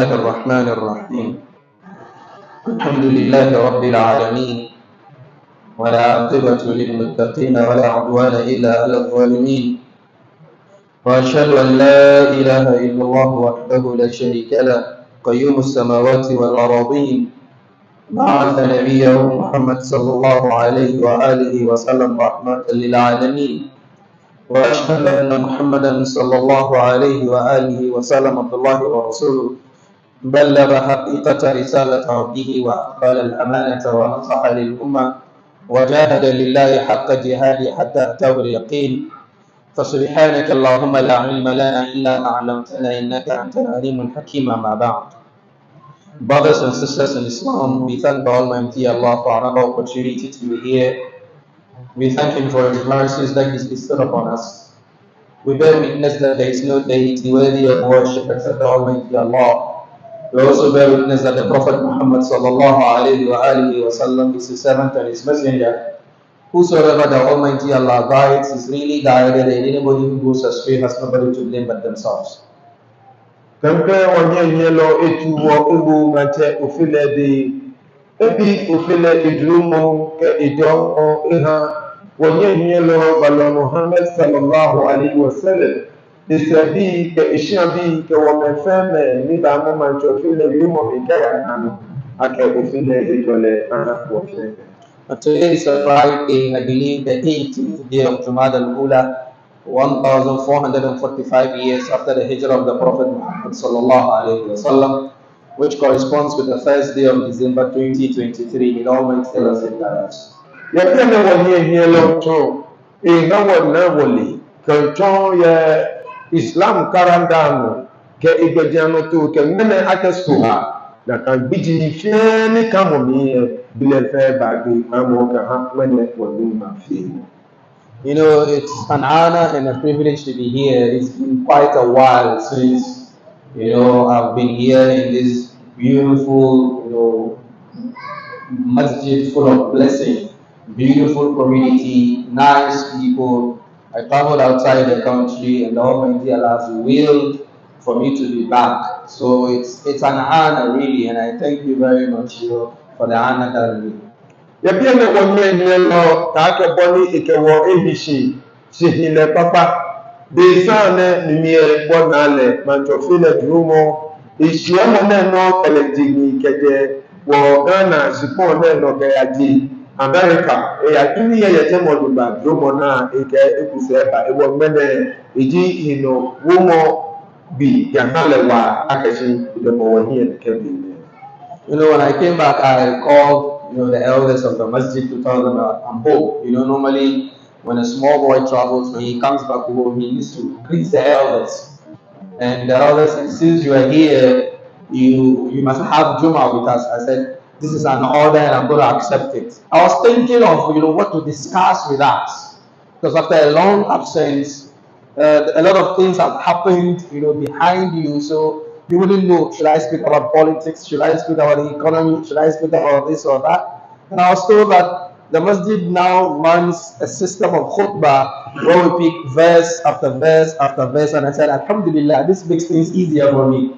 الله الرحمن الرحيم الحمد لله رب العالمين ولا عاقبة للمتقين ولا عدوان إلا على الظالمين وأشهد أن لا إله إلا الله وحده لا شريك له قيوم السماوات والأراضين بعث نبيه محمد صلى الله عليه وآله وسلم رحمة للعالمين وأشهد أن محمدا صلى الله عليه وآله وسلم عبد الله ورسوله بلغ حقيقة رسالة ربه وأقبل الأمانة ونصح للأمة وجاهد لله حق جهاده حتى أتاه اليقين فسبحانك اللهم لا علم لنا إلا ما علمتنا إنك أنت العليم الحكيم. أما بعد. Brothers and sisters in Islam, we thank the Almighty Allah for another opportunity to be here. We thank Him for His mercies that He's bestowed upon us. We bear witness that there is no deity worthy of worship except the Almighty Allah. We also bear witness that the Prophet Muhammad sallallahu alayhi wa alihi wa sallam is His servant and His messenger. Whosoever the Almighty Allah guides is really guided, and anybody who goes astray has nobody to blame but themselves. Kanka onye nyelo etu wo ugbo mate ofile de ebi ofile idrumo ke ido iha onye nyelo bala Muhammad sallallahu alaihi wasallam isabi ke ishabi ke wo mefeme ni ba mo man to ofile idrumo ke ya nanu ake ofile idole ana wofe. Today is a Friday, I believe the 18th day of Jumada al-Ula, 1445 years after the hijrah of the Prophet Muhammad sallallahu alayhi wa sallam, which corresponds with the first day of December 2023. May Almighty tell us in that. Yakene wonye nyelo to na wona woli kanto ya Islam karandano ke igbejiano to ke mene akesuha na kan biji feni kamomi bile fe bagbe mamo ka ha wene wonu ma fi. You know, it's an honor and a privilege to be here. It's been quite a while since, I've been here in this beautiful, masjid full of blessing, beautiful community, nice people. I traveled outside the country and the Almighty Allah has willed for me to be back. So it's an honor really, and I thank you very much, for the honor that I made. Yabiene wonye nyelo ka ke boni ikewo ehishi sihile papa de sane nimie bonale manchofile drumo ishiamo neno elejigi keje wo Ghana sipon neno ke yaji America yatuni yete moduba drumo na ike ekuseba ewo mene iji wumo bi yanale wa akeshi de mo woni kebi. When I came back, I called the elders of the masjid to tell them I'm home. Normally when a small boy travels, when he comes back home, he needs to greet the elders. And the elders said, since you are here, you must have jummah with us. I said, this is an order and I'm going to accept it. I was thinking of what to discuss with us, because after a long absence, a lot of things have happened behind you, so you wouldn't know, should I speak about politics, should I speak about the economy, should I speak about this or that. And I was told that the masjid now runs a system of khutbah where we pick verse after verse after verse, and I said, Alhamdulillah, this makes things easier for me.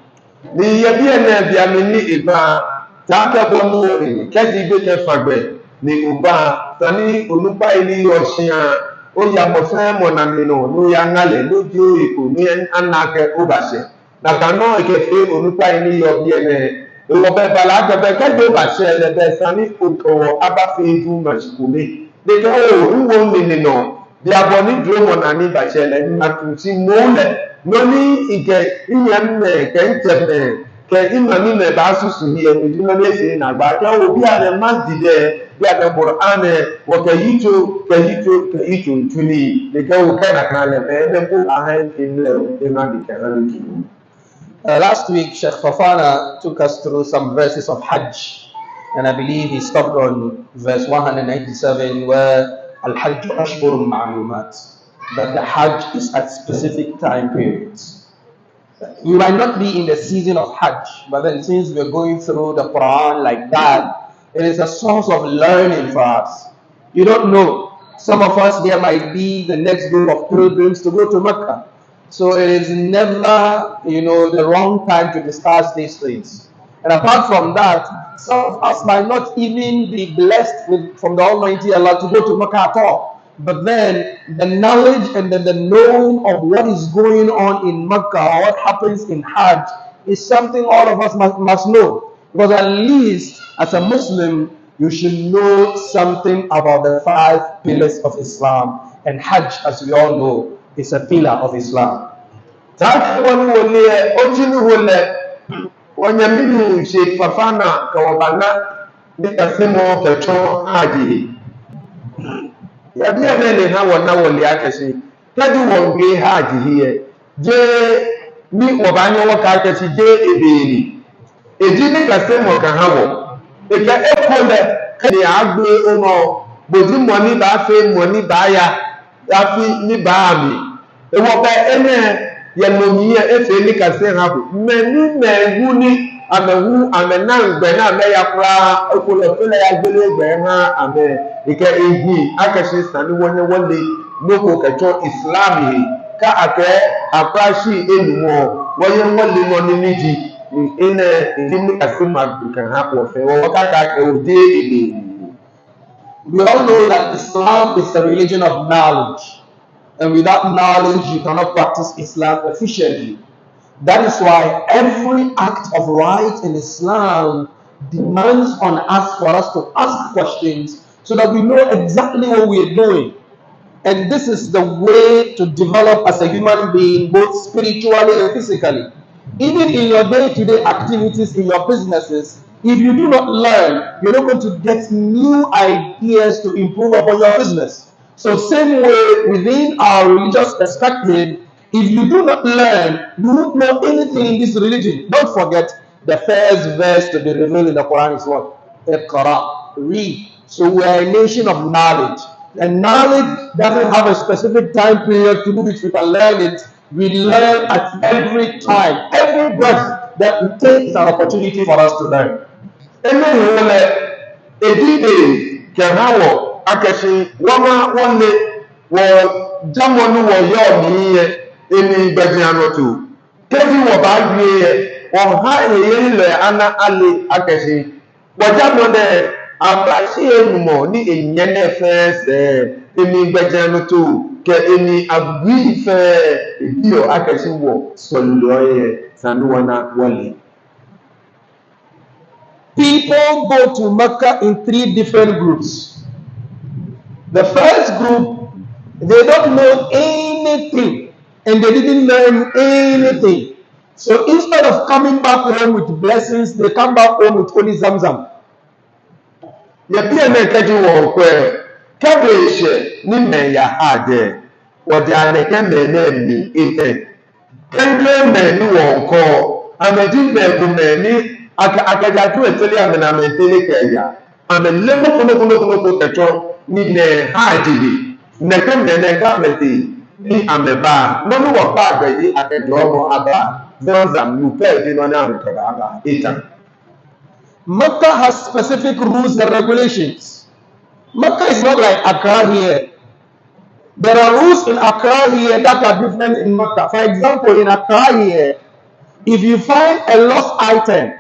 Ni yabiene biamini iba taka bomo keji beke fagbe ni uba tani onupa ili oshiya o ya mo fe mo na mino no ya ngale loju iku ni anake ubase na kano ikefe onupa ili yo biene o be bala gbe kejo base le be sani o abafe ju mashkule de ke o wo ni no bi aboni dromo na ni base le na tunsi mo le noni ike inyame kentepe ke imani me ba susu hi en dino le se na gba ke o bi ane masjide bi ane Qur'an wo ke yitu tuni de ke o kana kana le ne ko ahen in le na di kana. Last week, Sheikh Fafana took us through some verses of Hajj, and I believe he stopped on verse 197 where Al-Hajj Ashhurun Ma'lumat, that the Hajj is at specific time periods. We might not be in the season of Hajj, but then since we're going through the Quran like that, it is a source of learning for us. You don't know. Some of us, there might be the next group of pilgrims to go to Mecca. So it is never, the wrong time to discuss these things. And apart from that, some of us might not even be blessed from the Almighty Allah to go to Makkah at all. But then the knowledge and then the knowing of what is going on in Makkah or what happens in Hajj is something all of us must know. Because at least as a Muslim, you should know something about the 5 pillars of Islam. And Hajj, as we all know, is a pillar of Islam. That one will Sheikh Fafana Kawabana Nikasimo Petro Haji. Yabiane na wana wole akasi. Tadi wonge Haji here. Je ni obanyo waka akasi je ebeni. Eji ni kasimo kahawo. Eka ekole kani agbe ono bodi money ba fe money ba ya yafi ni ba mi. Ewo ba ene Yanomiye efe ni kase habu meni meguni amewu amenan gbe na me yakra okolo fele ya gbele gbe ha ame ike ehi akashi sani wonye wole loko keto islami ka ake aprashi enuwo wonye wole no ni niji ine ni kase mag kan ha po fe wo kaka ke ode ebe. We all know that Islam is a religion of knowledge. And without knowledge, you cannot practice Islam efficiently. That is why every act of right in Islam demands on us for us to ask questions so that we know exactly what we are doing. And this is the way to develop as a human being, both spiritually and physically. Even in your day-to-day activities, in your businesses, if you do not learn, you're not going to get new ideas to improve upon your business. So same way within our religious perspective, if you do not learn, you don't know anything in this religion. Don't forget the first verse to be revealed in the Quran is what? Iqra, read. So we are a nation of knowledge. And knowledge doesn't have a specific time period to which we can learn it. We learn at every time. Every breath that we take is an opportunity for us to learn. Akashi wama wonne wo jamonu wo yo mi eni gbajiano tu kebi wo ba gbe wo ha eye ile ana ale akashi wo jamno de abashi enumo ni enye ne fe se eni gbajiano tu ke eni agbi fe bio akashi wo soloye sanduwana wali. People go to Mecca in 3 different groups. The first group, they don't know anything and they didn't learn anything. So instead of coming back home with blessings, they come back home with only zamzam. Yapia kaji wo kwe kabeshe ni me ya ade wode aneke me na mi ite kende me ni wo ko amedi me ku me ni akaja tu eteli amena me tele kaya amele mo keto ni ne haji ne kende ne kameti ni ameba no no wo pa gbe akedo mo aba zamzam you pay di no na aba ita. Mecca has specific rules and regulations. Mecca is not like Accra here. There are rules in Accra here that are different in Mecca. For example, in Accra here, if you find a lost item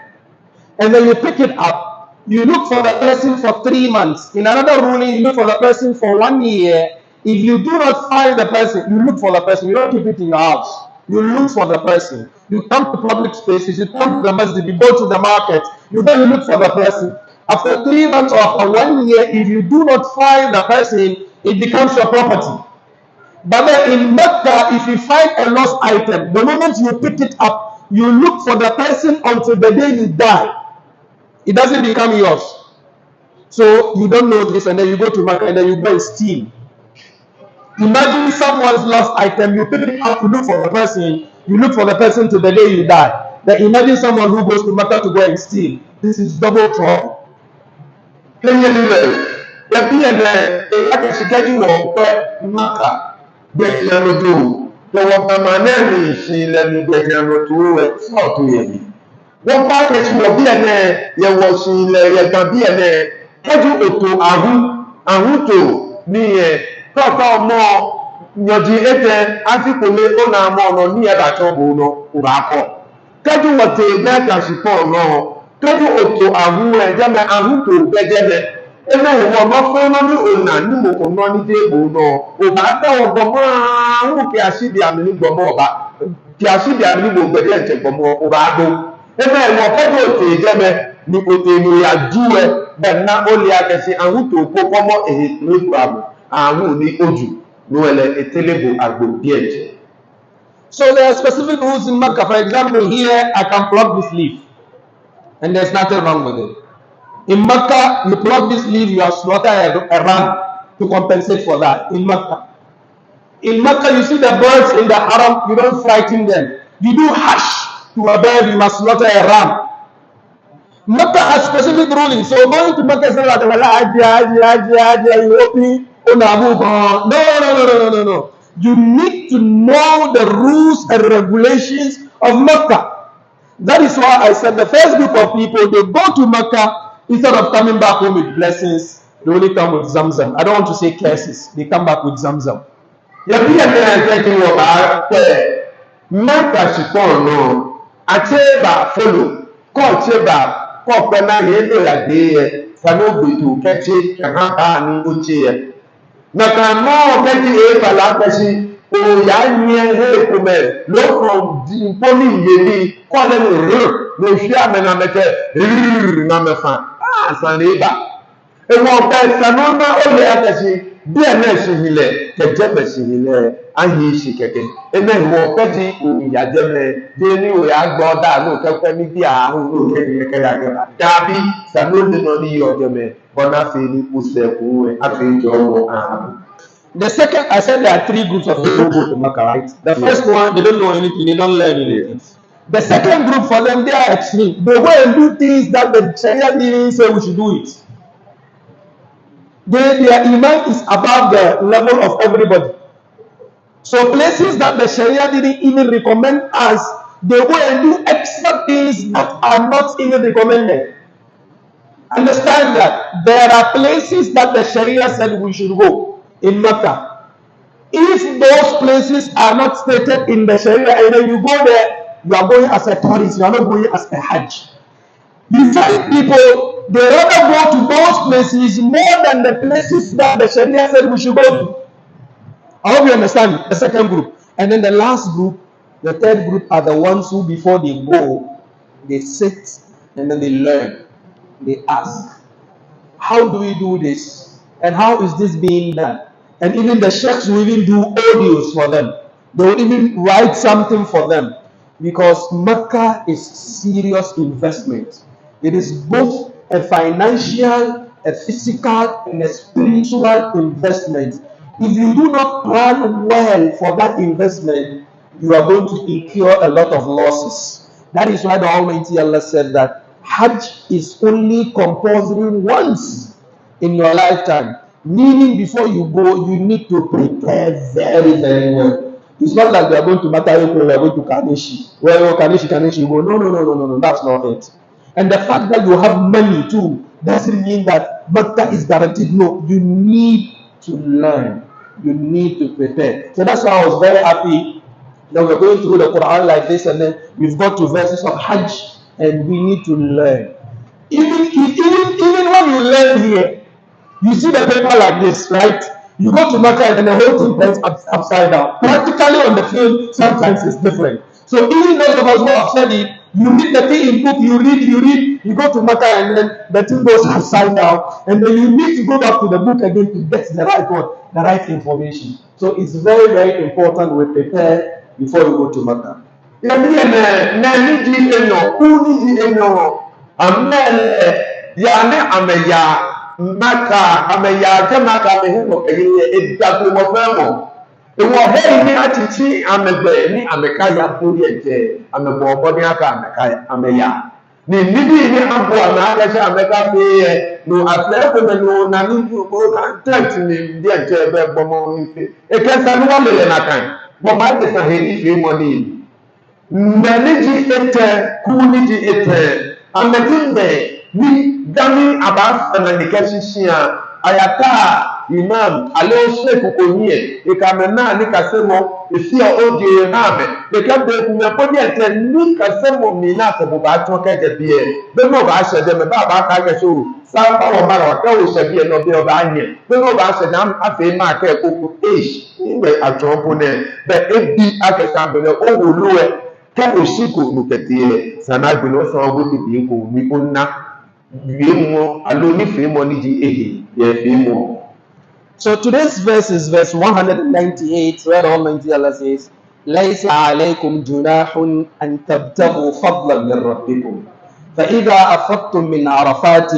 and then you pick it up, you look for the person for 3 months. In another ruling, you look for the person for 1 year. If you do not find the person, you look for the person. You don't keep it in your house. You look for the person. You come to public spaces. You come to the masjid. You go to the market. You then look for the person. After 3 months or after 1 year, if you do not find the person, it becomes your property. But then in Mecca, if you find a lost item, the moment you pick it up, you look for the person until the day you die. It doesn't become yours. So you don't know this, and then you go to Mecca and then you go and steal. Imagine someone's lost item, you pick it up to look for the person, you look for the person to the day you die. Then imagine someone who goes to Mecca to go and steal. This is double trouble. Wọ́n bá kẹsì wọ̀ bí ẹ̀nẹ́ yẹ̀wọ̀ sí ilẹ̀ yẹ̀gbọ̀n bí ẹ̀nẹ́ kẹjú ètò àhún tó ní ẹ̀ tọ́tọ́ ọmọ nyoji ete afikole ona mo no ni eda chobo no urako kaju wote meta shipon no kaju oto ahu jame ahu to bejebe ene wo mo fe no ni ona ni mo ko no ni de bo no o ba ta wo bo ma hu ki asidi amini gbo mo ba ki asidi amini gbo gbeje nche gbo mo o ba do ene wo kaju ote jebe ni ote ni ya juwe ben na oli akesi ahu to ko pomo e ni gbo ahu ni oju no ele etelebo agbo biet. So there are specific rules in Makkah. For example, here I can pluck this leaf, and there's nothing wrong with it. In Makkah, you pluck this leaf, you have slaughtered a ram to compensate for that. In Makkah, you see the birds in the haram, you don't frighten them. You do hash to a bird, you must slaughter a ram. Makkah has specific rulings. So going to Makkah is not like you open. No. You need to know the rules and regulations of Makkah. That is why I said the first group of people, they go to Makkah, instead of coming back home with blessings, they only come with Zamzam. I don't want to say curses. They come back with Zamzam. Makkah shipon no acheba follow ko cheba ko pe na ye lo ya de fano gbeto keche kan ba ni oche na kan mo keji e bala peshi o ya ni he ko me lo from di poli ye ni ko le no shi amena meke na me fa san le ba e mo pe sanu na o le akeshi bí ẹ̀mẹ́ ìṣìhìlẹ̀ kẹjẹ́mẹ̀ ìṣìhìlẹ̀ ayé ìṣì kẹ̀kẹ́ ẹ̀mẹ́ ìwọ̀ pẹ́jì ìyàjẹ́mẹ̀ bí ní òyà gbọ́ dáàlú kẹ́kẹ́ ní bí ààrùn òkè kẹ́kẹ́ yàgẹ́rà dábí sàlóòlì náà ní ọjọ́mẹ̀ bọ́nà fi ní kùsẹ̀kù rẹ̀ àfihàn ọmọ ààrùn. The second, I said there are three groups of people who go to Makkah, right? The first one, they don't know anything, they don't learn anything. The second group, for them, they are extreme. They go and do things that the Sharia didn't say we should do it. Their iman is above the level of everybody. So places that the Sharia didn't even recommend us, they go and do extra things that are not even recommended. Understand that there are places that the Sharia said we should go in Makkah. If those places are not stated in the Sharia and then you go there, you are going as a tourist, you are not going as a Hajj. You find people, they rather go to those places more than the places that the Sharia said we should go to. I hope you understand the second group. And then the last group, the third group are the ones who before they go, they sit and then they learn. They ask, how do we do this? And how is this being done? And even the sheikhs will even do audios for them. They will even write something for them. Because Makkah is serious investment. It is both a financial, a physical, and a spiritual investment. If you do not plan well for that investment, you are going to incur a lot of losses. That is why the Almighty Allah said that Hajj is only compulsory once in your lifetime. Meaning before you go, you need to prepare very, very well. It's not like we are going to Matayoko, we are going to Kaneshi. Well, Kaneshi, you go, no, that's not it. And the fact that you have money too doesn't mean that Makkah is guaranteed. No, you need to learn. You need to prepare. So that's why I was very happy that we're going through the Quran like this, and then we've got to verses of Hajj, and we need to learn. Even when you learn here, you see the paper like this, right? You go to Makkah and the whole thing turns upside down. Practically on the field, sometimes it's different. So even those of us who have studied, you read the thing in book, you read, you go to Makkah and then the thing goes upside down, and then you need to go back to the book again to get the right one, the right information. So it's very, very important we prepare before we go to Makkah. Maka ameya jamaka mehemo keye edako mo femo ewo he ni atichi amegbe ni ameka ya fori eje amegbo obodi aka ameka ameya ni nibi ni abo na aka sha ameka pe no afle ko no na ni ko contact ni bi eje ebe gbomo ni fe e kesa ni won le na kan bo ma te san he ni fe mo ni manage ete kuniji ete amedinde ni gami abaf na nikashishia ayata imam ale sheikh konye e kamena ni kasemo isi oje mame e ka be ku me podi ete ni kasemo mi na se bo ba to ka je bie be mo ba se de me ba ka ke so sa ba o ma ro ka o se bie no be o ba anye be mo ba se na afi ma ka ko ku ngbe ajobo ne be ebi akesa be o woluwe ka o shi ko nu ketie sana bi no so obo ti ko mi onna wiemo alo ni fe mo ni ji ehe ye fe mo. So today's verse is verse 198, where Almighty Allah says, لَيْسَ عَلَيْكُمْ جُنَاحٌ أَن تَبْتَغُوا فَضْلًا مِنْ رَبِّكُمْ فَإِذَا أَفَضْتُم مِّنْ عَرَفَاتٍ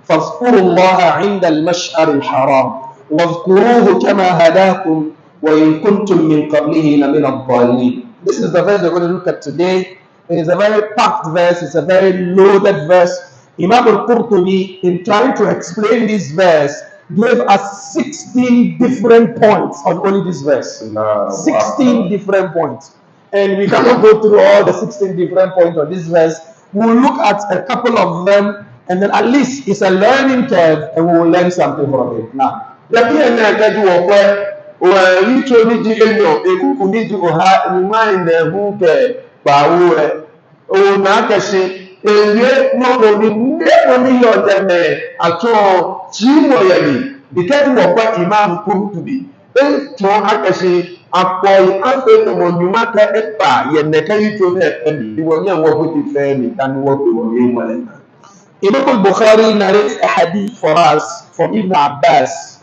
فاذكروا الله عند المشعر الحرام واذكروه كما هداكم وإن كنتم من قبله لمن الضالين. This is the verse we're going to look at today. It is a very packed verse. It's a very loaded verse. Imam al-Qurtubi, in trying to explain this verse, gave us 16 different points on only this verse. 16 different points. And we cannot go through all the 16 different points on this verse. We'll look at a couple of them, and then at least it's a learning curve, and we will learn something from it. Now, ewie no ni ndeko ni yodeme ato chimo yali because wo kwa imam Qurtubi to akashi apoy afi no nyuma ka epa ye ne ka yito ne ebi wo nya wo buti fe ni kan wo ko ye wala. Imam al-Bukhari narrates a hadith for us from Ibn Abbas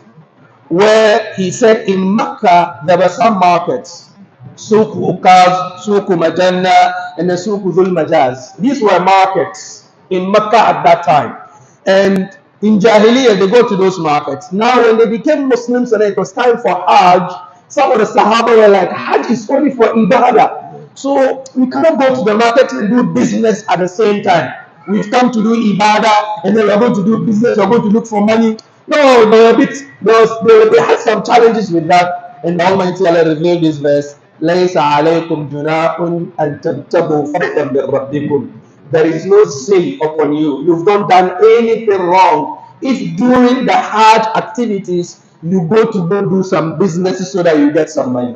where he said in Makkah there were some markets, Suq Ukaz, Suq Majanna, and the Suq Dhul Majaz. These were markets in Makkah at that time. And in Jahiliyyah, they go to those markets. Now, when they became Muslims and it was time for Hajj, some of the Sahaba were like, Hajj is only for Ibadah. So we cannot go to the market and do business at the same time. We've come to do Ibadah, and then we're going to do business, we're going to look for money. No, they had some challenges with that. And the Almighty Allah revealed this verse. لَيْسَ عَلَيْكُمْ جُنَاحٌ أَن تَبْتَغُوا فَضْلًا مِنْ رَبِّكُمْ. There is no sin upon you. You've not done anything wrong. If during the Hajj activities, you go to go do some businesses so that you get some money.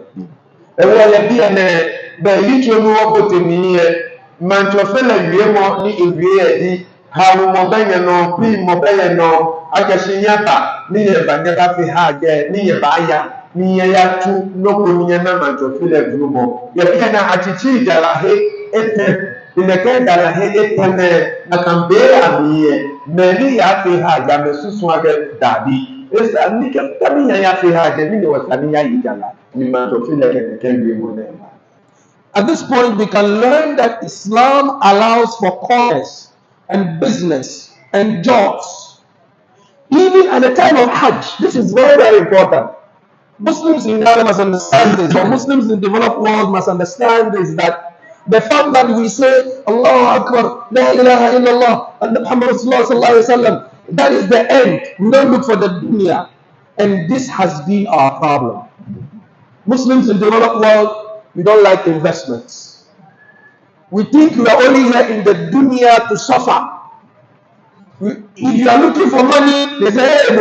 Haru mobile no, pre mobile no, akashinyata, ni ebanyaka fi haje, ni ebaya, ni yatu, no kunyana manto file grubo. Yakena achichi dalahe ete, inekenda lahe ete nakambere amiye, meni ya fi haja mesuswage dadi. Esa nike kami ya fi haje, ni wasani ya idala, ni manto file kendi munema. At this point, we can learn that Islam allows for commerce and business and jobs. Even at the time of Hajj, this is very, very important. Muslims in Ghana must understand this, or Muslims in the developed world must understand this, that the fact that we say, Allahu Akbar, La ilaha illallah, and Muhammad Rasulullah sallallahu alaihi wasallam, that is the end. We don't look for the dunya. And this has been our problem. Muslims in the developed world, we don't like investments. We think we are only here in the dunya to suffer. If you are looking for money, they say, hey,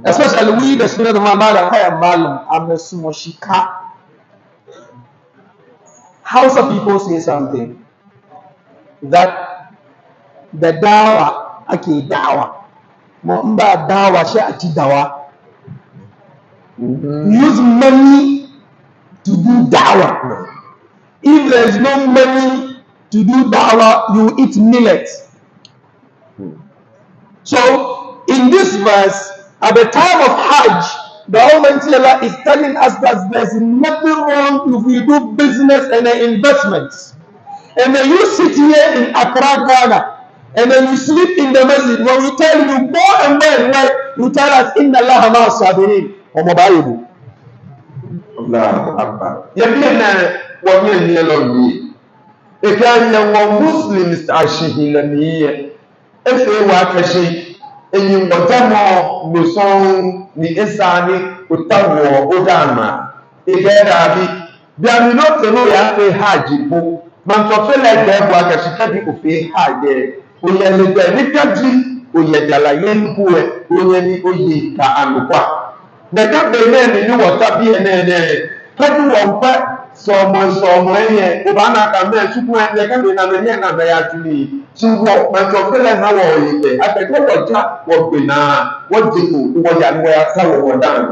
especially we, the student of Malum, I'm a Sumoshika. Hausa people say something that the dawa, okay, dawa. Mamba dawa, she ati dawa. Use money to do dawah. If there is no money to do dawah, you eat millet. So, in this verse, at the time of Hajj, the Almighty Allah is telling us that there is nothing wrong if we do business and investments. And then you sit here in Accra, Ghana, and then you sleep in the masjid. When we tell you, go and work, you tell us, Inna Allah ma sabirin. Omobayibu. Allah Akbar. Yabina wame nieloni. Ekanya wa Muslims ashihila niye. Efe wa kashi. Enyi watamo muson ni esani utawo odama. Egera bi. Biami no teno ya fe haji bu. Mantofele gebo akashi kadi ufe haje. oyè lẹ́gbẹ̀ nígbàtí oyè dàlàyé nípò ẹ̀ oyè ní oyè ka àlùkwa nẹ̀ka bẹ̀rẹ̀ ní wọ̀ta bí ẹ̀nẹ́ẹ̀nẹ́ tọ́jú wọ̀n pẹ́ sọ̀mọ̀ ẹ̀yẹ ọba náà kà mẹ́ ṣùkú ẹ̀ nẹ̀ka bẹ̀rẹ̀ náà ẹ̀yẹ náà bẹ̀rẹ̀ àtúnì tí wọ́n mẹ́tọ̀ fẹ́lẹ̀ náà wọ̀ ìpẹ̀ àtẹ̀kọ́ wọ̀já wọ̀ gbè náà wọ́n dìbò wọ̀yà ni wọ́n ká wọ̀ dáhùn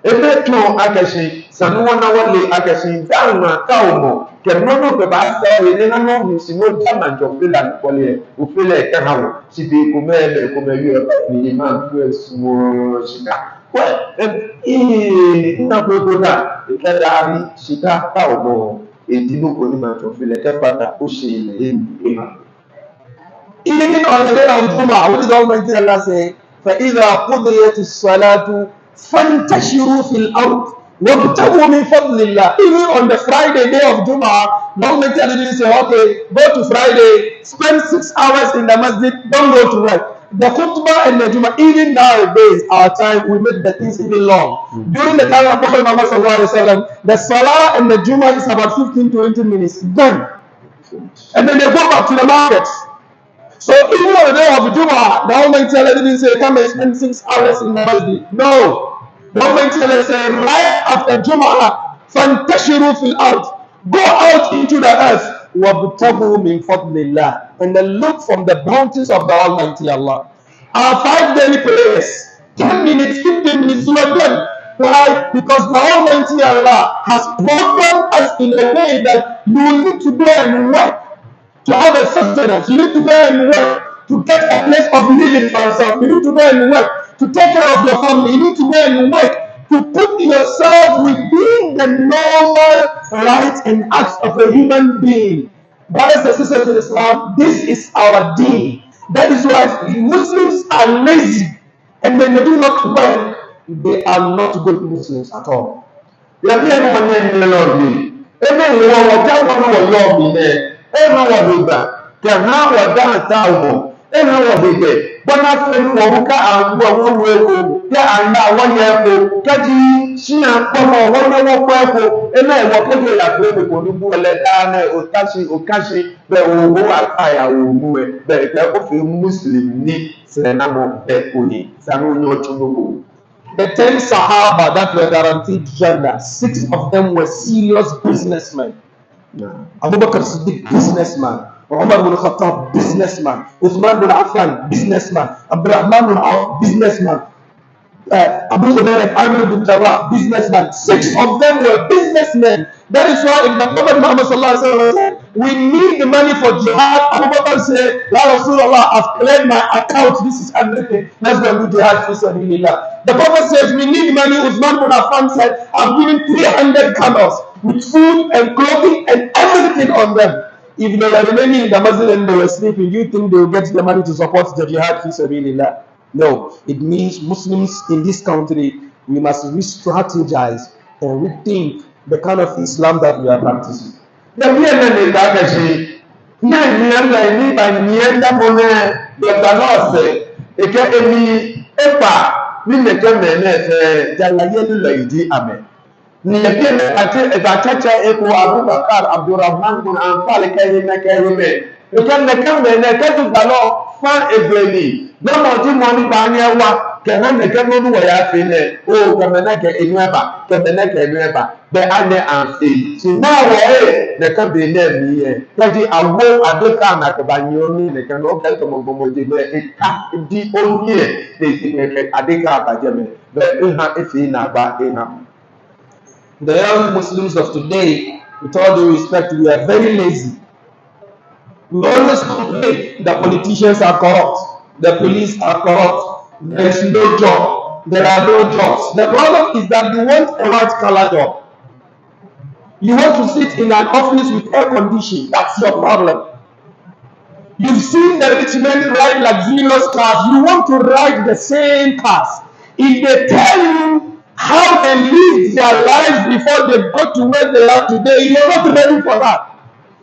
ebe tó akẹ́sìn sànúwọ́n náà wọ́n lè akẹ́sìn dáhùn àkáwọ̀ mọ̀ kẹ̀mọ́nù bẹ̀bà sọ ilé náà ní sinú dáàmà jọ fílà nìkọlẹ̀ òfílẹ̀ ẹ̀kẹ́hà wọ̀ síbi ìkùnmẹ́ẹ̀lẹ̀ ìkùnmẹ́yọ ní ìmá tó ẹ̀sùn ṣìkà wẹ́ iná gbogbo náà ìkẹ́dà rí ṣìkà káwọ̀ mọ̀ èdínú kò ní máa jọ fílẹ̀ kẹ́pàdà ó ṣe ilẹ̀ ìmá. Even on the day of Jummah, what did Almighty Allah say? فَإِذَا قُضِيَتِ الصَّلَاةُ فَانْتَشِرُوا فِي الْأَرْضِ وَابْتَغُوا مِنْ فَضْلِ اللَّهِ. Even on the Friday day of Jummah, Almighty Allah didn't say, okay, go to Friday, spend 6 hours in the masjid, don't go to work. The khutbah and the Jummah, even nowadays, our time, we make the things even long. During the time of Prophet Muhammad sallallahu alaihi wasallam, the Salah and the Jummah is about 15-20 minutes, done. And then they go back to the market. So even on the day of Jummah, the Almighty Allah didn't say, come and spend 6 hours in the masjid. No. The Almighty Allah said, right after Jummah, فَانْتَشِرُوا فِي الْأَرْضِ. Go out into the earth. وَابْتَغُوا مِنْ فَضْلِ اللَّهِ. And then look from the bounties of the Almighty Allah. Our 5 daily prayers, 10 minutes, 15 minutes, not done. Why? Because the Almighty Allah has programmed us in a way that you need to go and work to have a sustenance. You need to go and work to get a place of living for yourself. You need to go and work to take care of your family. You need to go and work to put yourself within the normal rights and acts of a human being. Brothers and sisters in Islam, this is our deen. That is why Muslims are lazy, and when they do not work, they are not good Muslims at all. Ẹ̀rọ wọ̀ gbẹ̀gbẹ̀ bọ́nà fẹ́rù wọ̀n ká àwọn ọmọ ẹ̀kọ́ yá àyà wọ́n yẹ ẹ̀kọ́ kẹ́jì sí àpọ̀mọ̀ wọ́n lọ́wọ́ pọ̀ ẹ̀kọ́ ẹ̀nà ẹ̀wọ̀ kẹ́jì ìyàgbé ẹ̀kọ́ ní bú ẹlẹ́dáná òkáṣe bẹ̀ òwò àyàwó òwò ẹ̀ bẹ̀rẹ̀ pẹ́ ó fi Muslim ní sẹ̀nàmọ̀ ẹ̀kọ́ ní sàrúnyìn ọjọ́ gbogbo. The 10 Sahaba that were guaranteed Jannah, 6 of them were serious businessmen. Abu Bakr Siddiq, businessman. Umar bin Khattab, businessman. Uthman bin Affan, businessman. Abdurrahman bin Auf, businessman. Abu Ubaid and Amir bin Jarrah, businessman. 6 of them were businessmen. That is why in the Prophet Muhammad sallallahu alaihi wasallam said, we need the money for jihad. Abu Bakr said, Ya Rasulullah, I've cleared my account. This is everything. Let's go and do jihad fi sabilillah. The Prophet says, we need money. Uthman bin Affan said, I've given 300 camels with food and clothing and everything on them. If they were remaining in the masjid and they were sleeping, do you think they will get the money to support the jihad fi sabilillah? No. It means Muslims in this country, we must re-strategize and rethink the kind of Islam that we are practicing. Niyekene ati eko Abubakar Abdurrahman bin Anfal kehime ekene kembe ne ketu dalo fa egbeni nomo ti mo ni ba ni ewa kehane kenu nu wa ya fi ne o kemene ke enu eba be ane anfi si na wo ne ka be ne mi ye kaji awo adeka na ke ba nyoni ne kan o kan to mo je be eka di onye ne ti ne adeka ba je me be ha efi na ba ena. The young Muslims of today, with all due respect, we are very lazy. We always complain the politicians are corrupt, the police are corrupt, there is no job, there are no jobs. The problem is that you want a white-collar job. You want to sit in an office with air conditioning. That's your problem. You've seen the rich men ride luxurious cars. You want to ride the same cars. If they tell you how they live their lives before they go to where they are today, you are not ready for that.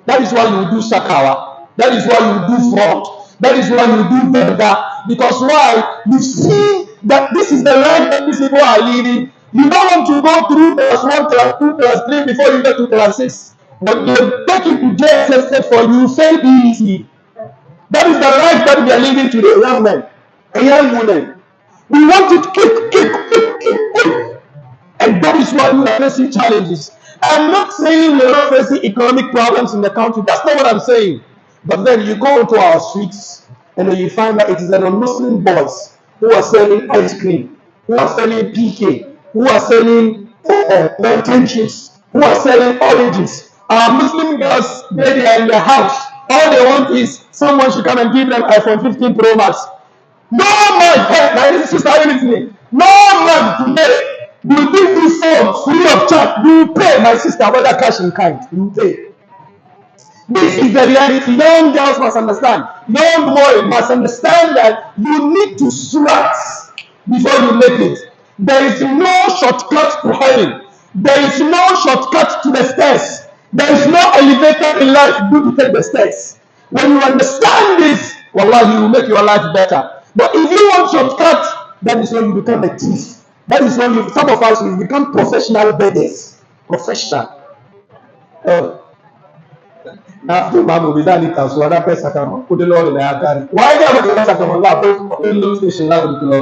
That is why you do sakawa. That is why you do fraud. That is why you do better. Because why? You see that this is the life that these people are living. You don't want to go through class 1, class 2, class 3 before you get to class 6. But you take it to JSS for you, fail easy. That is the life that we are living today, young men and young women. We want it quick. And that is why we are facing challenges. I'm not saying we are not facing economic problems in the country. That's not what I'm saying. But then you go into our streets and then you find that it is the non-Muslim boys who are selling ice cream, who are selling PK, who are selling plantain chips, who are selling oranges. Our Muslim girls, they are in the house. All they want is someone should come and give them iPhone 15 Pro Max. No man, hey, my sister, are you listening? No man today will give you phone free of charge. You pay, my sister, whether cash in kind. You pay. This is the reality. Young girls must understand. Young boys must understand that you need to sweat before you make it. There is no shortcut to heaven. There is no shortcut to the stairs. There is no elevator in life to take the stairs. When you understand this, wallah, you will make your life better. But if you want shortcut, that is when you become a thief. That is when some of us will become professional beggars. Professional. Na tó máa mọ̀ bí dáàlì kàṣù ọ̀dá pẹ́ sàkàmọ̀ kó dé lọ́rùn ní àkárí. Why do you have sàkàmọ̀ láàpẹ́ ọ̀pẹ́ station láàrùn tó lọ?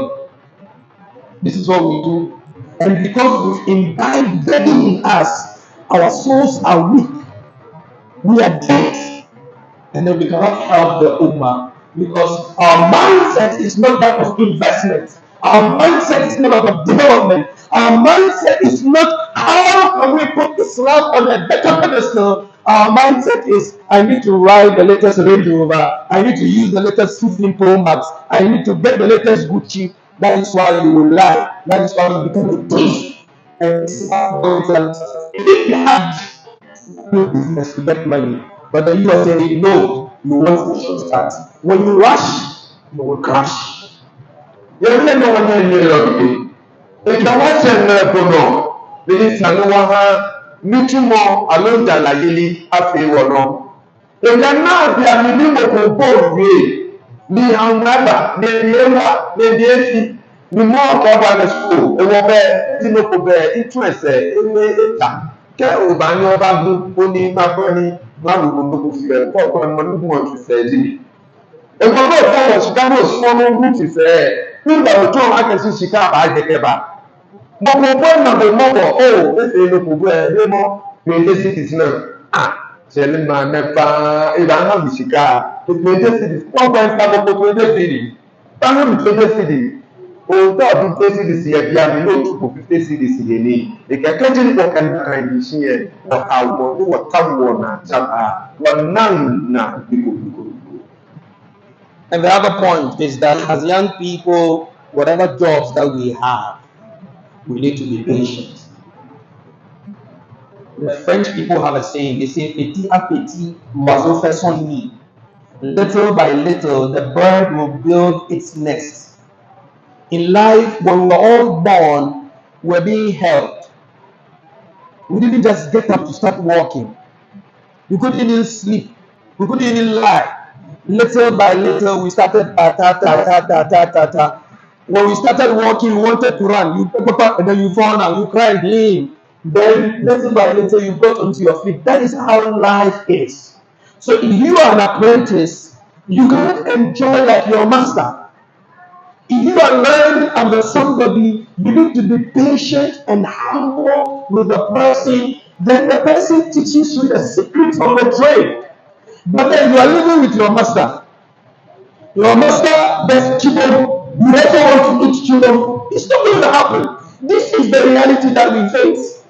This is what we do. And because we've imbibed begging in us, our souls are weak. We are dead. And then we cannot help the ummah because our mindset is not that of investment. Our mindset is not that of development. Our mindset is not how can we put Islam on a better pedestal. Our mindset is I need to ride the latest Range Rover. I need to use the latest 15 Pro Max. I need to get the latest Gucci. That is why you will lie. That is why you become a thief. And if you have no business to get money, but then you are saying no, you want to shortcut. When you rush, you will crash. You don't know what you're doing. If you want to know, this is a mutual alone than like really happy or no. If you're not, you are living with both ways. Be however, the more cover the school, it will be no interest in kẹ́ ò bá ní ọba gún ó ní máa ní márùn-ún ló kò fi ẹ̀ pọ̀ pọ̀ ọmọ lógún wọn ti fẹ́ dì. Ẹ̀gbọ́n náà fọwọ́ Chicago súnmọ́ lógún ti fẹ́ ẹ̀ nígbà tó akẹ́sí Chicago àjẹkẹ́bà. Gbogbo bọ́ọ̀nà lè mọ̀wọ̀ ó léṣe lókùnkùn ẹ̀ lé mọ́ gbèndé cities náà. Ṣẹlẹ̀ máa mẹ́fà ìlà náà lè ṣìkà gbèndé cities wọ́n gbọ́ nípa gbogbo gbèndé cities. Báwo ni gbèndé cities? Ohun tó ọdún tó CDC yẹ bí àmì lóòtú kò fi pé CDC yẹ ní ìkẹ́kẹ́ tí wọ́n kàn ní kan yìí sí yẹn àwọ̀ ní wọ́n táwọn náà jábà wọ́n náà nà gbígbó. And the other point is that as young people, whatever jobs that we have, we need to be patient. The French people have a saying, they say, petit à petit, l'oiseau fait son nid. Little by little, the bird will build its nest. In life, when we were all born, we were being helped. We didn't just get up to start walking. We couldn't even sleep. We couldn't even lie. Little by little, we started ta. When we started walking, we wanted to run. You pick up and then you fall down, you cry again. Then little by little, you got onto your feet. That is how life is. So if you are an apprentice, you cannot enjoy like your master. If you are learning under somebody, you need to be patient and humble with the person. Then the person teaches you the secrets of the trade. But then you are living with your master. Your master does children. You also want to eat children. It's not going to happen. This is the reality that we face.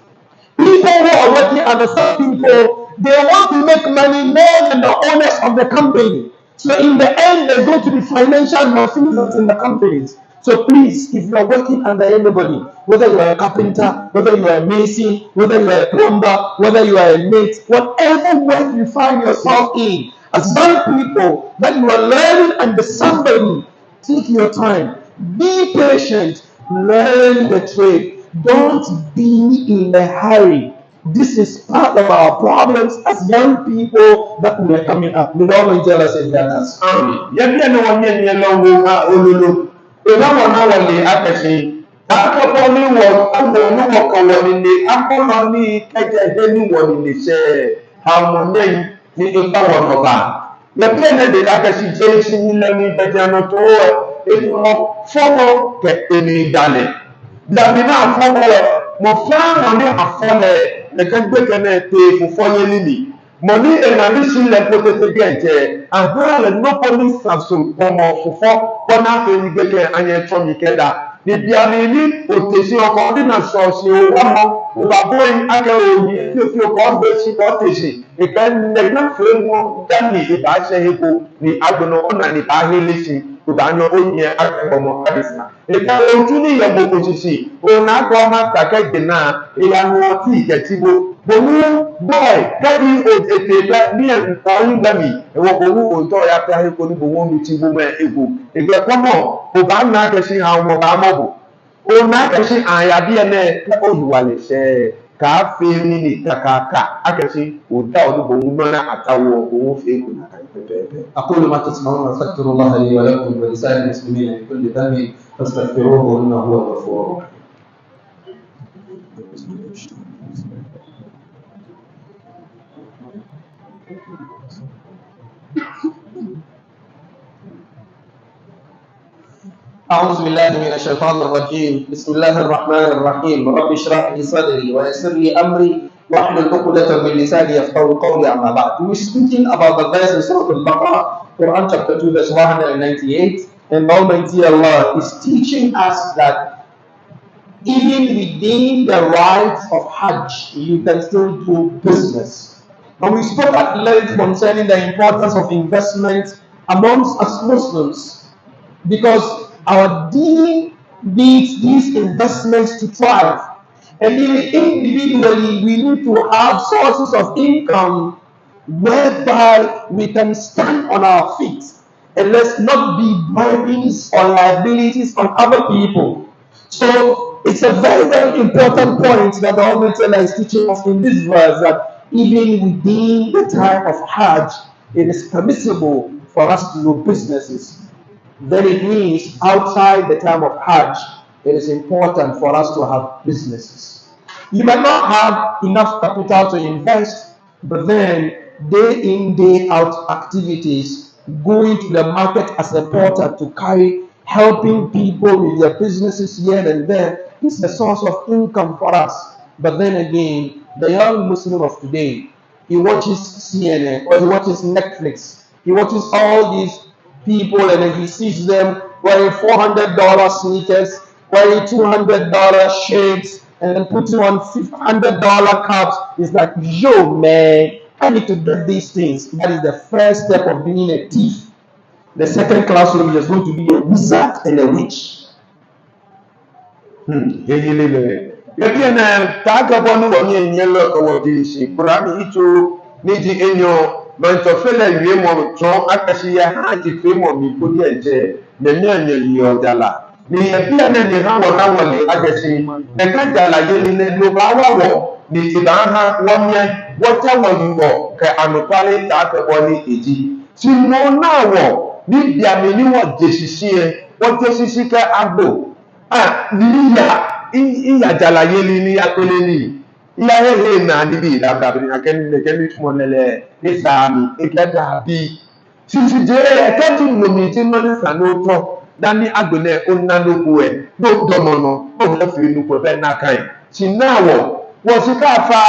People who are working under some people, they want to make money more than the owners of the company. So in the end, there's going to be financial malfeasance in the companies. So please, if you are working under anybody, whether you are a carpenter, whether you are a mason, whether you are a plumber, whether you are a mate, whatever work you find yourself in, as young people that you are learning under somebody, take your time, be patient, learn the trade. Don't be in a hurry. This is part of our problems as young people that we are coming up. The Lord will tell us in that. na pia na de ka shi je shi ni na ni be jano to e mo fomo ke eni dale da mi na fomo mo fa mo ni afole na ka gbe ke na te fu fonye ni mo ni e na ni shi le pote te genje ahara no police samson pomo fu fo bona ke ni gbe ke anye to mi keda níbi àmì òtèsí ọkọ̀ dínà ṣọ̀ọ̀ṣì owó ọmọ òbàbóyìn akẹ́ròyìn tí ó fi ọkọ̀ gbé sí ọ̀tèsí ìpẹ́ nẹgbẹ́fẹ́ wọn dání ìbáṣẹ epo ní agbọ̀nà ọ̀nà nípa ahélésì ìbáyọ oyin akẹ́kọ̀ọ́mọ àdìsá ìpẹ́ ojú ní ìyẹ̀bù òṣìṣì òun àgbọ̀ ọmọ kàkẹ́gbẹ̀ náà ìyanu ọtí ìjẹ̀tìbó bòmú bọ́ọ̀ kẹ́bí ètè ìpẹ́ ní ọ̀hún gbẹ̀mí ẹ̀wọ̀ bòmú òótọ́ ya pé ahẹ́kọ̀ ní bòmú omi ti gbọmọ egbò ìgbẹ́kọ́mọ̀ ọba náà kẹ́sí àwọn ọmọ amọ́bù òun náà kẹ́sí àyàbí ẹ̀nẹ́ olùwàlẹ̀ṣẹ́ káfíń ní kàkàkà akẹ́sí òdà olúbòmú náà àtàwọ̀ òun fẹ́ kò náà أقول ما تسمعون أستغفر الله لي ولكم ولسائر المسلمين من كل ذنب فاستغفروه إنه هو الغفور الرحيم. أعوذ بالله من الشيطان الرجيم. بسم الله الرحمن الرحيم. رب اشرح لي صدري ويسر لي أمري واحلل عقدة من لساني يفقهوا قولي. أما بعد, we are speaking about the verse in Surah Al-Baqarah, Quran chapter 2, verse 198, and Almighty Allah is teaching us that even within the rites of Hajj, you can still do business. And we spoke at length concerning the importance of investment amongst us Muslims, because our deen needs these investments to thrive. And even individually, we need to have sources of income whereby we can stand on our feet. And let's not be burdens or liabilities on other people. So it's a very, very important point that the Almighty Allah is teaching us in this verse, that even within the time of Hajj, it is permissible for us to do businesses. Then it means outside the time of Hajj, it is important for us to have businesses. You might not have enough capital to invest, but then day in, day out activities, going to the market as a porter to carry, helping people with their businesses here and there, is a source of income for us. But then again, the young Muslim of today, he watches CNN or he watches Netflix, he watches all these people and then he sees them wearing $400 sneakers, wearing $200 shades, and then putting on $500 caps. It's like, yo, man, I need to get these things. That is the first step of being a thief. The second classroom is going to be a wizard and a witch. Yẹ́bí ẹ̀nà tààgàbọ̀ ní wọ́n ní ẹ̀yẹ́ lọ́kọ̀wọ̀ di ìṣe kúránì ìtò nídi èèyàn lọ́ntọ̀fẹ́lẹ̀ ìwé mọ̀ tán akẹ́ṣíyẹ hajj fẹ́ mọ̀ mí kó díẹ̀ jẹ́ lẹ́ní ẹ̀yẹ ìyẹ ọ̀dàlà. Ní ẹ̀bí ẹ̀nà ní hàwọ̀ náwọ̀ lè agẹ̀ṣe ẹ̀ka jàlá yé nílẹ̀ ló bá wọ̀wọ̀ ní ìbá ha wọ́n yẹ wọ́n tẹ́wọ̀ yìnbọ̀ kẹ ànùpálí tààgàbọ̀ ní èjì. Tí mo náà wọ̀ ní ìbíàmì níwọ̀n jèṣìṣì ẹ̀ wọ́n tẹ́ ṣíṣí kẹ́ àgbò. Ìyàjàlàyé ní apẹlẹ ní ìyàwó ilé náà níbi ìdàgbàbìnrin akẹ́ni mọ̀lẹ́lẹ̀ ní sàámi ìkẹta bí títí jẹ́ ẹ̀kẹ́ tí lòmí tí wọ́n ní sànótọ́ dání agbẹ̀lẹ̀ onínàlókù ẹ̀ ló dọ̀mọ̀nà ó lọ́fì inú pẹ̀fẹ́ náà káyìn tí náà wọ́n sí káfà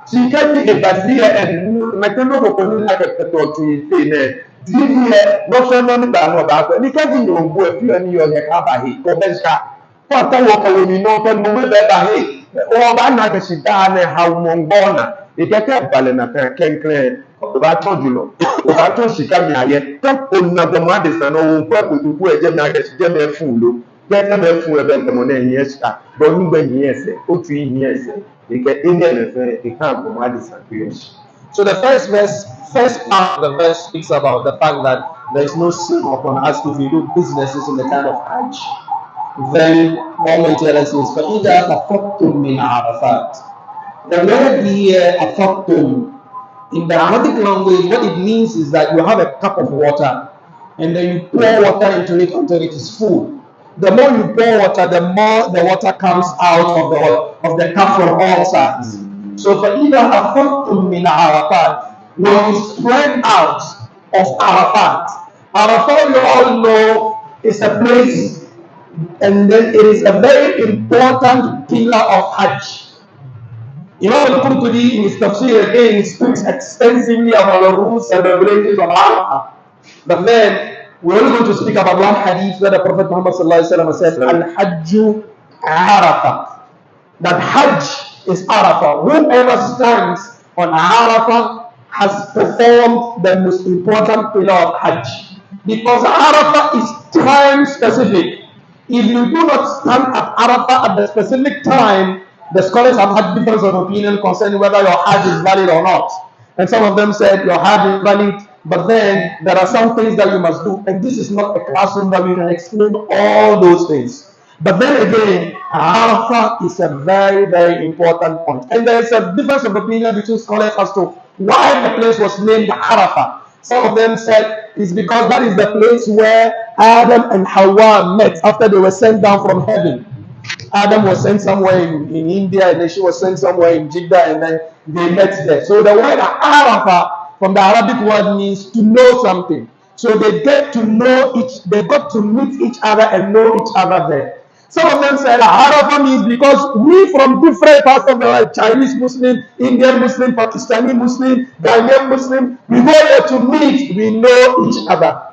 tí kẹ́bí ìbàdí ẹ̀ mẹ́tẹ́lókòkò ní lákẹ̀kẹ́tọ̀ tí ìfẹ́ náà dídí ẹ̀ lọ́fẹ́ náà nígbà náà bá pẹ́ ní kẹ́bí ìrògbò ẹ̀ fíọ́ ní ọ̀yẹ̀ kábàáyé kọ́bẹ́ṣà watawo kawoni no pe mo be ba he o ba na ke si da ne ha mo ngona e ke ke bale na kan kenkle o ba to julo o ba to si ka mi aye to o na go ma de san o ko ko tu e je na ke si je me fun lo je na me fun e be mo na yin esa bo ni gbe yin ese o tu yin ese e ke inde le fe e kan go ma de san pe. So the first part of the verse speaks about the fact that there is no sin upon us if we do businesses in the time of Hajj. Then Almighty Allah says, فَإِذَا أَفَقْتُم مِّنْ عَرَفَاتٍ. The word here, أَفَقْتُم, in the Arabic language, what it means is that you have a cup of water and then you pour water into it until it is full. The more you pour water, the more the water comes out of the cup from all sides. So فَإِذَا أَفَقْتُم مِّنْ عَرَفَاتٍ, when you spread out of Arafat. Arafat, you all know, is a place, and then it is a very important pillar of Hajj. Imam al-Qurtubi in his tafsir again speaks extensively about the rules and regulations of Arafah. But then we're only going to speak about one hadith where the Prophet Muhammad said, Al-Hajju Arafah. That Hajj is Arafah. Whoever stands on Arafah has performed the most important pillar of Hajj. Because Arafah is time specific. If you do not stand at Arafah at the specific time, the scholars have had difference of opinion concerning whether your Hajj is valid or not. And some of them said your Hajj is valid, but then there are some things that you must do. And this is not a classroom that we can explain all those things. But then again, Arafah is a very, very important point. And there is a difference of opinion between scholars as to why the place was named Arafah. Some of them said it's because that is the place where Adam and Hawa met after they were sent down from heaven. Adam was sent somewhere in India, and then she was sent somewhere in Jeddah, and then they met there. So the word Arafah from the Arabic word means to know something. So they get to know they got to meet each other and know each other there. Some of them said Arafah means because we from different parts of the world, Chinese Muslim, Indian Muslim, Pakistani Muslim, Ghanaian Muslim, we go there to meet, we know each other.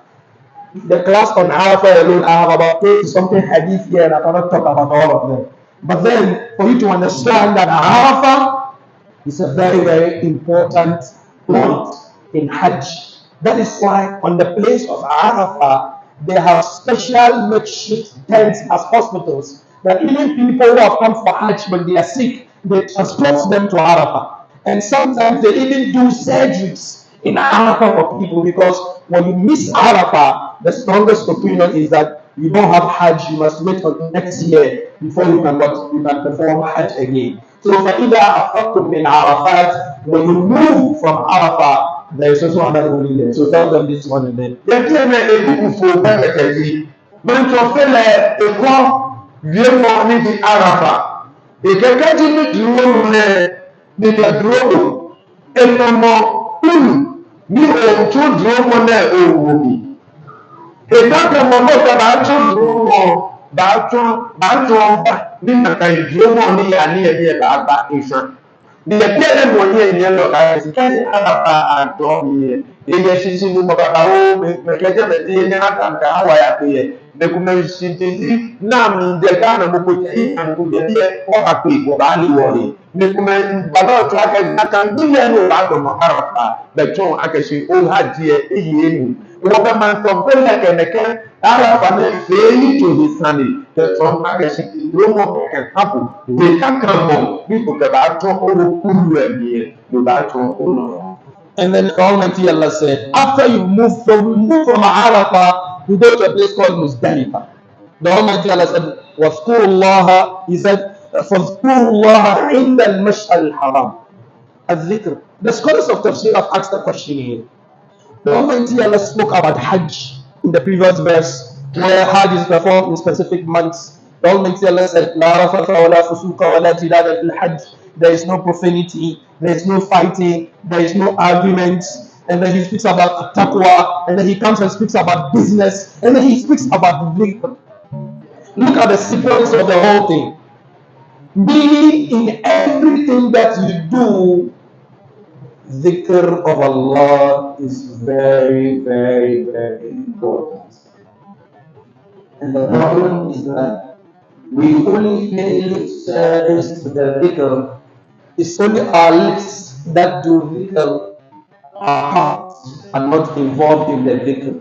The class on Arafah alone, I have about 30 something hadith here, and I cannot talk about all of them. But then, for you to understand that Arafah is a very, very important point in Hajj. That is why on the place of Arafah, they have special makeshift tents as hospitals. That even people who have come for Hajj, when they are sick, they transport them to Arafah. And sometimes they even do surgeries in Arafah for people, because when you miss Arafah, the strongest opinion is that you don't have Hajj. You must wait until next year before you can perform Hajj again. So فَإِذَا أَفَقْتُم مِّنْ عَرَفَاتٍ, when you move from Arafah, there is also another ruling there. So tell them this one and then. Ní ohun tó dúró mọ́ náà òwò mi. Ìdájọ́ ọmọ mọ́ta bá tún dúró mọ́ bá tún ọba nínú àkà ìdúró mọ́ ní àní ẹ̀mí ẹ̀ bá bá ìṣàn. Ní ẹ̀bí ẹ̀rẹ́ mọ̀ ní ẹ̀yẹ lọ ká ẹ̀sìn kẹ́sì àbàbà àtọ́ mi ẹ̀. Ẹ̀yẹ ṣíṣí ní mọ̀ bàbá ó mẹ̀kẹ́jẹ́ mẹ̀tí ẹ̀yẹ àtàkà àwàyà pé ẹ̀. Mẹ̀kúmẹ̀ ṣìntìntì náà mi jẹ káàna gbogbo jẹ́ àǹkó jẹ́ bí ẹ̀ wọ́n bá pè ìwọ̀ bá lè wọ̀ rẹ̀. Mẹ̀kúmẹ̀ bàbá ọ̀tún akẹ́gbẹ́ kan bí ẹ̀ ní ọ̀bá àgbọ̀mọ̀ Àràfà bẹ̀tún akẹ́ṣe ó hajj ẹ̀ èyí ẹ̀nu. Ìwọ̀n bẹ́ẹ̀ máa ń sọ pé lẹ́kẹ̀ẹ́nẹ́kẹ́ Àràfà náà fẹ́ yí tó ní sani tẹ̀sán akẹ́ṣe ìdúrómọ̀ kẹ̀kẹ́ kápò ìwé kákan mọ̀ bí kò kẹ̀ bá tún owó kúrú ẹ̀mí ẹ̀ ló bá tún owó. And then Almighty Allah said, after you move from Arafah, you go to a place called Muzdalifah. The Almighty Allah said, وَاذْكُرُوا اللَّهَ, He said, فَاذْكُرُوا اللَّهَ عِنْدَ الْمَشْعَرِ الْحَرَامِ. الذكر. The scholars of Tafsir have asked a question here. The Almighty Allah spoke about Hajj in the previous verse, where Hajj is performed in specific months. The Almighty Allah said, لَا رَفَثَ وَلَا فُسُوقَ وَلَا جِدَالَ فِي الْحَجِّ. There is no profanity, there is no fighting, there is no arguments. And then he speaks about taqwa, and then he comes and speaks about business, and then he speaks about dhikr. Look at the sequence of the whole thing. Being in everything that you do, dhikr of Allah is very, very, very important. And the problem is that we only pay lip service to the dhikr. It's only our lips that do dhikr. Our hearts are not involved in the dhikr.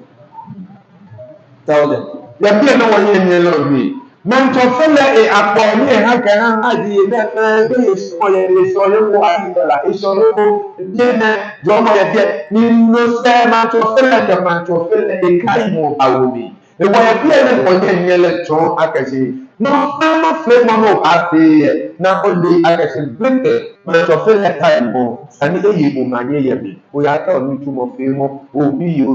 Tell them. Yàtí ẹ̀nà wọ̀nyí ẹ̀yìn ẹlọ́gbì. Mẹ́ntọ̀fẹ́lẹ̀ àpọ̀ ní ẹ̀há kẹ̀há àdìyẹ mẹ́fẹ́ bí ìṣọ̀yẹ̀ ìṣọ̀yẹ̀wò àìbẹ̀rẹ̀ ìṣọ̀yẹ̀wò ìdíyẹ jọmọ ẹ̀dẹ́ nínú sẹ́ mẹ́ntọ̀fẹ́lẹ̀ kẹ̀ mẹ́ntọ̀fẹ́lẹ̀ ìka ìmọ̀ àwòmí. Ìwọ̀ ẹ̀bí ẹ̀rẹ́ wọ̀nyí ẹ̀yìn ẹlẹ́tọ̀ akẹ́sì. N'ọ̀fẹ́lẹ̀ fẹ́mọ́ náà bá fi yẹ náà ó lé akẹ́sì gbẹ́kẹ̀ mẹ́ntọ̀fẹ́lẹ̀ ká ìmọ̀ àní èyí ìmọ̀ àyè yẹ̀ mi. Òyà tọ̀ ní túmọ̀ fẹ́mọ́ òbí yóò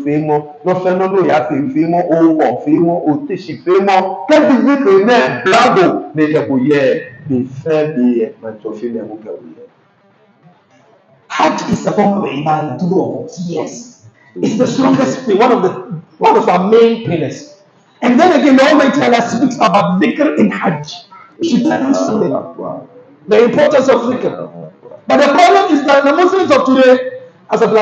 fẹ́mọ́ lọ́fẹ́mọ́ lóyà fẹ́mọ́ òwò fẹ́mọ́ òtẹ̀sí fẹ́mọ́ kẹ́bí zikiri náà bláàbò ní ẹ̀kọ́ yẹ bí fẹ́ bí ẹ̀ mẹ́ntọ̀fẹ́lẹ̀ mú kẹ́wò yẹ. Hajj is a form of ibadah, yes. It's the strongest thing, one of our main pillars. And then again, the Almighty Allah speaks about dhikr in Hajj. We should understand the importance of dhikr. But the problem is that the Muslims of today, subhanallah,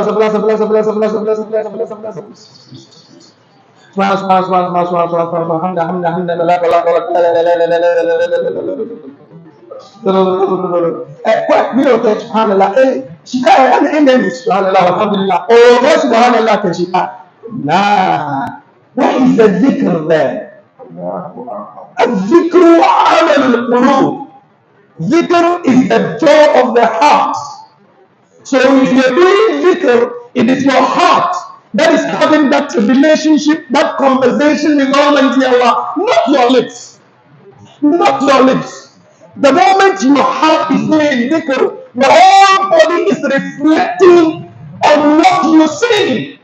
and then subhanallah, alhamdulillah, oh, subhanallah, nah, where is the dhikr there? الذكر عمل القلوب. Dhikr is the joy of the heart. So if you're doing dhikr, it is your heart that is having that relationship, that conversation with Almighty Allah, not your lips. Not your lips. The moment your heart is doing dhikr, the whole body is reflecting on what you're saying.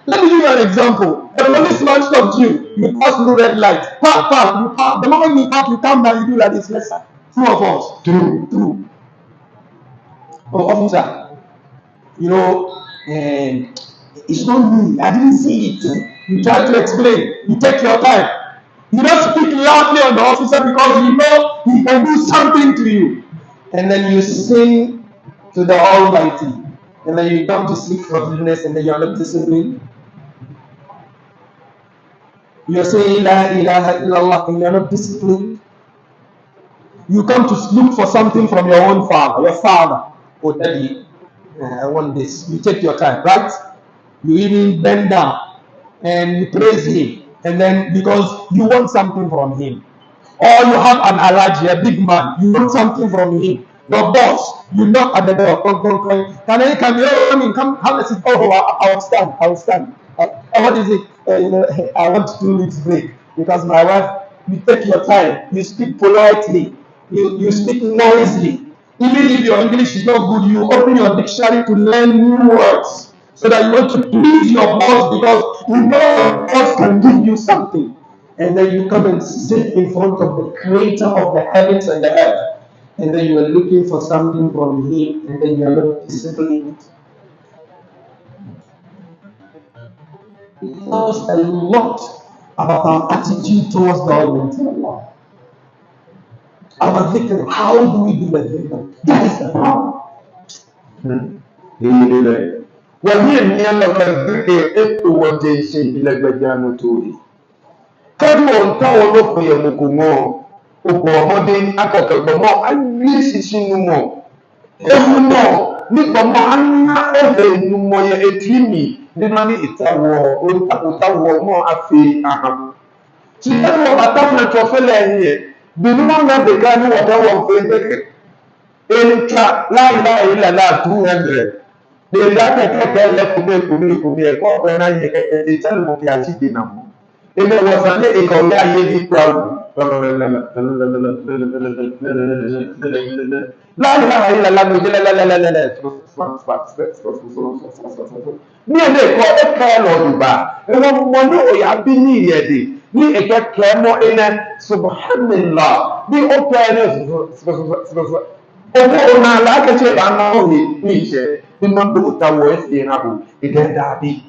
Let me give you an example. The policeman stops you, you pass through red light. Park, you park. The moment you park, you come down, you do like this. Yes, sir. Two of us. True. Oh, officer, and it's not me. I didn't see it. You try to explain. You take your time. You don't speak loudly on the officer because you know he can do something to you. And then you sing to the Almighty. And then you come to seek forgiveness and then you're not disciplined. You're saying La ilaha illallah and you're not disciplined. You come to look for something from your own father, your father. Oh, daddy, I want this. You take your time, right? You even bend down and you praise him. And then because you want something from him. Or you have an allergy, a big man, you want something from him. Your boss, you knock at the door. Can I come here? Come, have a seat. Oh, I will stand. What is it? I want 2 weeks break because my wife. You take your time. You speak politely. You speak nicely. Even if your English is not good, you open your dictionary to learn new words so that you want to please your boss because you know your boss can give you something. And then you come and sit in front of the creator of the heavens and the earth. And then you are looking for something from him, and then you are not disciplined. It tells a lot about our attitude towards the Almighty Allah. Our dhikr, how do we do the dhikr? That is the problem. وهي من الذكر وجه شيء لجانو توري كانوا تاو لوكو يمكمو okomode akokegbomo ayisisinumo emuno nigbomo anya obenumo ye etrimi dinani itawo mo afi aham ti ewo atafna chofele here binumo na de gani wadawo fendeke elka la ilaha illallah 200 de la keke le kumi e ko pe na ye keke ti tell ki ati dinamo ebe wasane e ko ya ye di proud la ilaha illallah ni ebe ko e ka lo duba e mo no o ya bi ni yede ni e ke kemo ina subhanallah bi o pe o na la ke che ba no ni che ni mo do ta wo e fi na bu e de da bi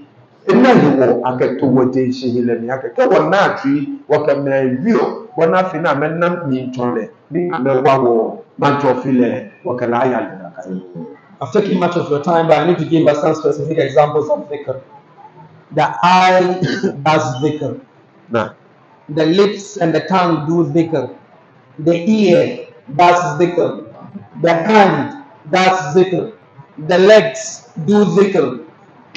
ina yo akato woje shihile mi akato wona atwi wakama wio wana fi na menam ni ntole ni amewawo manchofile wakala ya. I've taken much of your time, but I need to give us some specific examples of dhikr. The eye does dhikr. Nah. The lips and the tongue do dhikr. The ear does dhikr. The hand does dhikr. The legs do dhikr.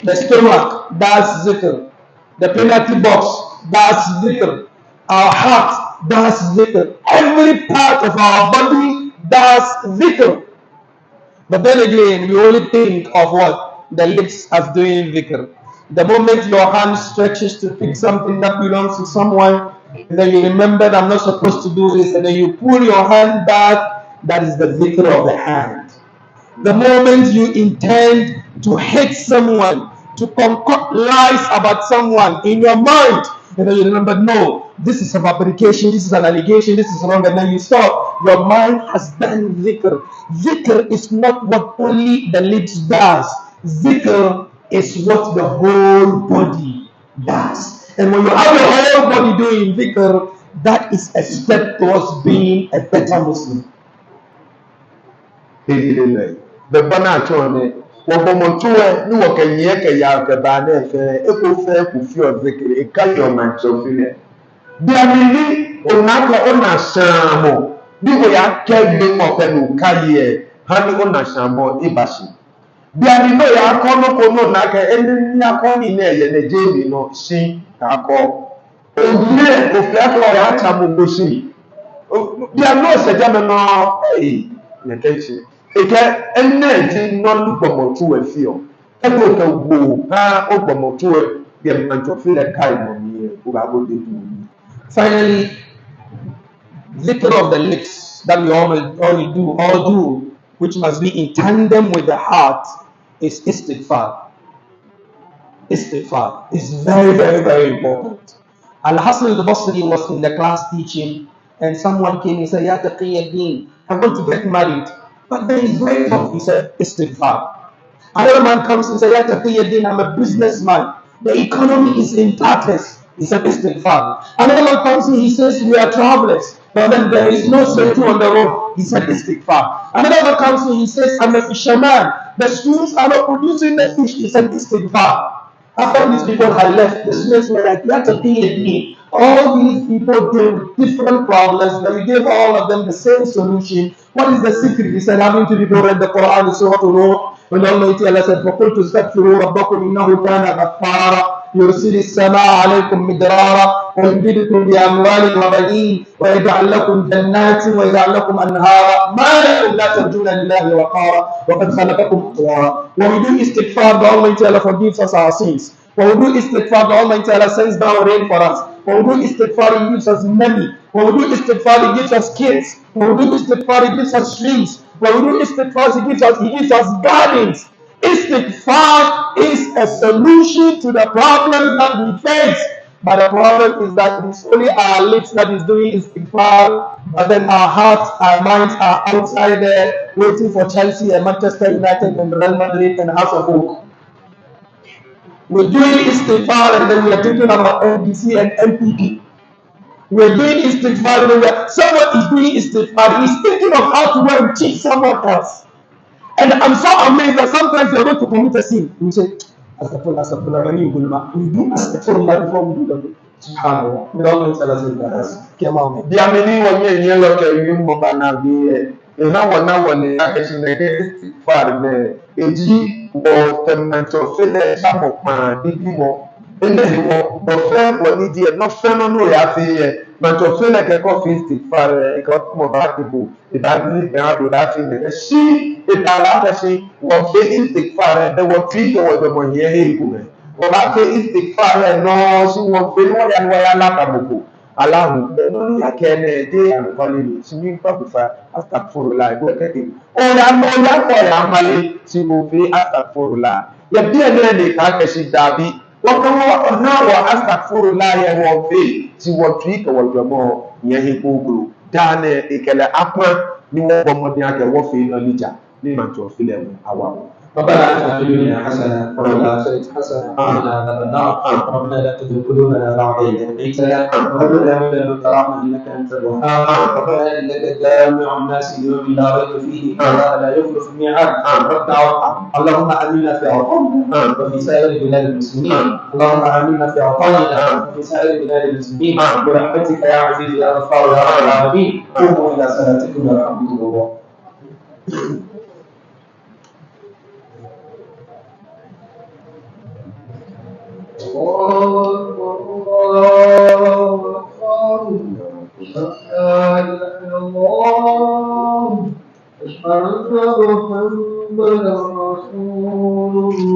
The stomach does dhikr. The penalty box does dhikr. Our heart does dhikr. Every part of our body does dhikr. But then again, we only think of what? The lips as doing dhikr. The moment your hand stretches to pick something that belongs to someone, and then you remember that I'm not supposed to do this, and then you pull your hand back, that is the dhikr of the hand. The moment you intend to hate someone, to concoct lies about someone in your mind, and then you remember, no, this is a fabrication, this is an allegation, this is wrong, and then you stop. Your mind has done dhikr. Dhikr is not what only the lips does. Dhikr is what the whole body does. And when you have the whole body doing dhikr, that is a step towards being a better Muslim. Bɛba no atwe ne wɔbɔmmɔtoɛ ne wɔkanyia kɛyɛ akɛbaa ne ɛfɛ ɛkɔfɛ ɛkɔfi ɔdzekere ɛka yɛ ɔmankyɛwfi ne biamini onaka ona shamo bigo ya kebe mope no kaye hani ona shamo ibashi biamini no ya kono kono naka eni ni akoni ne ye ne jemi no shi kako ogle oflato ya chamo goshi biamino se jame no ne kechi eke enne ti no lupomotu efio ego ka wo ha ogbomotu biamino fi le kai mo ni o ba go de du. Finally, dhikr of the lips that we all do, which must be in tandem with the heart, is istighfar. Istighfar is very, very, very important. Al-Hasan al-Basri was in the class teaching, and someone came and said, Ya Taqiyuddin, I want to get married. But then it's very tough. He said, istighfar. Another man comes and says, Ya Taqiyuddin, I'm a businessman. The economy is in tatters. He said, istighfar. Another one comes and he says, we are travelers, but then there is no safety on the road. He said, istighfar. Another one comes and he says, I'm a fisherman. The students are not producing the fish. He said, istighfar. After these people had left, the students were like, that's a PhD. All these people gave different problems, but we gave all of them the same solution. What is the secret? He said, having to people read the Quran and Surah An-Nur. When Almighty Allah said, فَقُلْتُ اسْتَغْفِرُوا رَبَّكُمْ إِنَّهُ كَانَ غَفَّارًا يرسل السماء عليكم مدرارا ويمددكم بأموال وبنين ويجعل لكم جنات ويجعل لكم أنهارا ما لكم لا ترجون لله وقارا وقد خلقكم أطوارا. When we do istighfar, the Almighty Allah forgives us our sins. When we do istighfar, the Almighty Allah sends down rain for us. When we do istighfar, He gives us money. When we do istighfar, He gives us kids. When we do istighfar, He gives us streams. When we do istighfar, He gives us gardens. Istighfar is a solution to the problems that we face. But the problem is that it's only our lips that is doing istighfar, but then our hearts, our minds are outside there waiting for Chelsea and Manchester United and Real Madrid and House of Oak. We're doing istighfar and then we are thinking about NBC and MPP. We're doing istighfar and then someone is doing istighfar. He's thinking of how to go and cheat someone else. And I'm so amazed that sometimes you're going to commit a sin. You say, Astaghfirullah, when you do Astaghfirullah before we do that. SubhanAllah. We don't know tell us that. Come on. Biamini wanye nye loke yumbo bana biye. Ina wane akeshineke istighfar ne. Eji wo temento fele shamo kwa nidi mo. Ene wo fe wani diye no fe no ya fiye. Mento fele ke ko fi istighfar e ko mo ba tibu. Ibadini be ha do da fi ne. Si itala ta si wo fe istighfar de wo fi ko wo mo ye he ku me. Wo ba fe istighfar no si wo fe mo ya la ka buku. Allahu no ya kene de alqalil simi pa kufa astaghfirullah go kake o ya ko ya mali si mo fi astaghfirullah ya bi ene de ka ke si dabi wo kan wo na wo astaghfirullah ya wo fi si wo tri ko wo mo ye he ko dane ikele apa ni wo bomo de ake wo fi no lija ni ma to fi le awa ربنا آتنا في الدنيا حسنة وفي الآخرة حسنة وقنا عذاب النار ربنا لا تزغ قلوبنا بعد إذ هديتنا وهب لنا من لدنك رحمة إنك أنت الوهاب ربنا إنك جامع الناس ليوم لا ريب فيه إن الله لا يخلف الميعاد ربنا اللهم آمنا في أوطاننا وفي سائر بلاد المسلمين اللهم آمنا في أوطاننا وفي سائر بلاد المسلمين برحمتك يا عزيز يا غفار يا رب العالمين قوموا إلى صلاتكم يرحمكم الله. أشهد أن محمدا رسول الله.